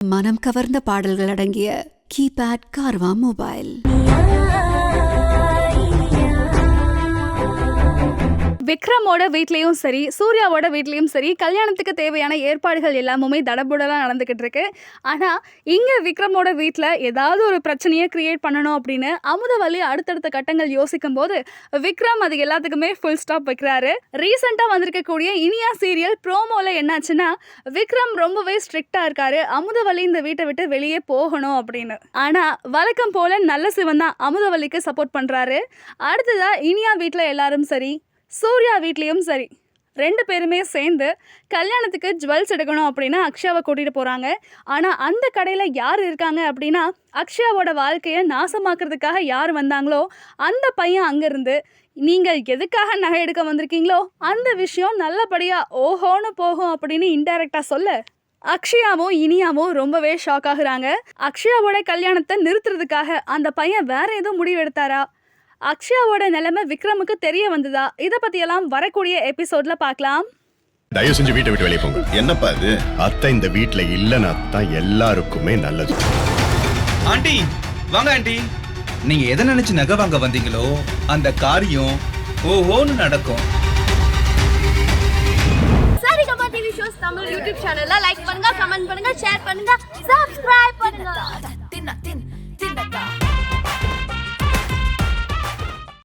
மனம் கவர்ந்த பாடல்கள் அடங்கிய கீபேட் கார்வா மொபைல். விக்ரமோட வீட்லயும் சரி, சூர்யாவோட வீட்லயும் சரி, கல்யாணத்துக்கு தேவையான ஏற்பாடுகள் எல்லாமே தடபுடலாம் நடந்துகிட்டு இருக்கு. ஆனா இங்க விக்ரமோட வீட்ல ஏதாவது ஒரு பிரச்சனையை கிரியேட் பண்ணணும் அப்படின்னு அமுதவல்லி அடுத்தடுத்த கட்டங்கள் யோசிக்கும் போது விக்ரம் அது எல்லாத்துக்குமே ஃபுல் ஸ்டாப் வைக்கிறாரு. ரீசெண்டா வந்திருக்கக்கூடிய இனியா சீரியல் ப்ரோமோல என்னாச்சுன்னா, விக்ரம் ரொம்பவே ஸ்ட்ரிக்டா இருக்காரு, அமுதவல்லி இந்த வீட்டை விட்டு வெளியே போகணும் அப்படின்னு. ஆனா வழக்கம் போல நல்ல சிவன் தான் அமுதவல்லிக்கு சப்போர்ட் பண்றாரு. அடுத்ததா இனியா வீட்ல எல்லாரும் சரி, சூர்யா வீட்லேயும் சரி, 2 பேருமே சேர்ந்து கல்யாணத்துக்கு ஜுவல்ஸ் எடுக்கணும் அப்படின்னு அக்ஷயாவை கூட்டிகிட்டு போகிறாங்க. ஆனால் அந்த கடையில் யார் இருக்காங்க அப்படின்னா, அக்ஷயாவோட வாழ்க்கையை நாசமாக்குறதுக்காக யார் வந்தாங்களோ அந்த பையன் அங்கேருந்து, நீங்கள் எதுக்காக நகை எடுக்க வந்திருக்கீங்களோ அந்த விஷயம் நல்லபடியாக ஓஹோன்னு போகும் அப்படின்னு இன்டைரக்டாக சொல்ல அக்ஷயாவும் இனியாவும் ரொம்பவே ஷாக் ஆகுறாங்க. அக்ஷயாவோட கல்யாணத்தை நிறுத்துறதுக்காக அந்த பையன் வேற எதுவும் முடிவு எடுத்தாரா? அக்ஷயாவோட நிலைமை விக்ரமுக்கு தெரிய வந்ததா? இத பத்தியெல்லாம் வரக்கூடிய எபிசோட்ல பார்க்கலாம். தயவு செஞ்சு வீட்டை விட்டு வெளியே போங்க. என்னப்பா இது? அத்தை இந்த வீட்டுல இல்லைன்னா தான் எல்லாருக்குமே நல்லது. ஆண்டி வாங்க ஆண்டி. நீங்க எதை நினைச்சு நகை வாங்க வந்தீங்களோ அந்த காரியம் ஓஹோன்னு நடக்கும். Saregama TV shows Tamil YouTube சேனல்ல லைக் பண்ணுங்க, கமெண்ட் பண்ணுங்க, ஷேர் பண்ணுங்க, சப்ஸ்கிரைப் பண்ணுங்க.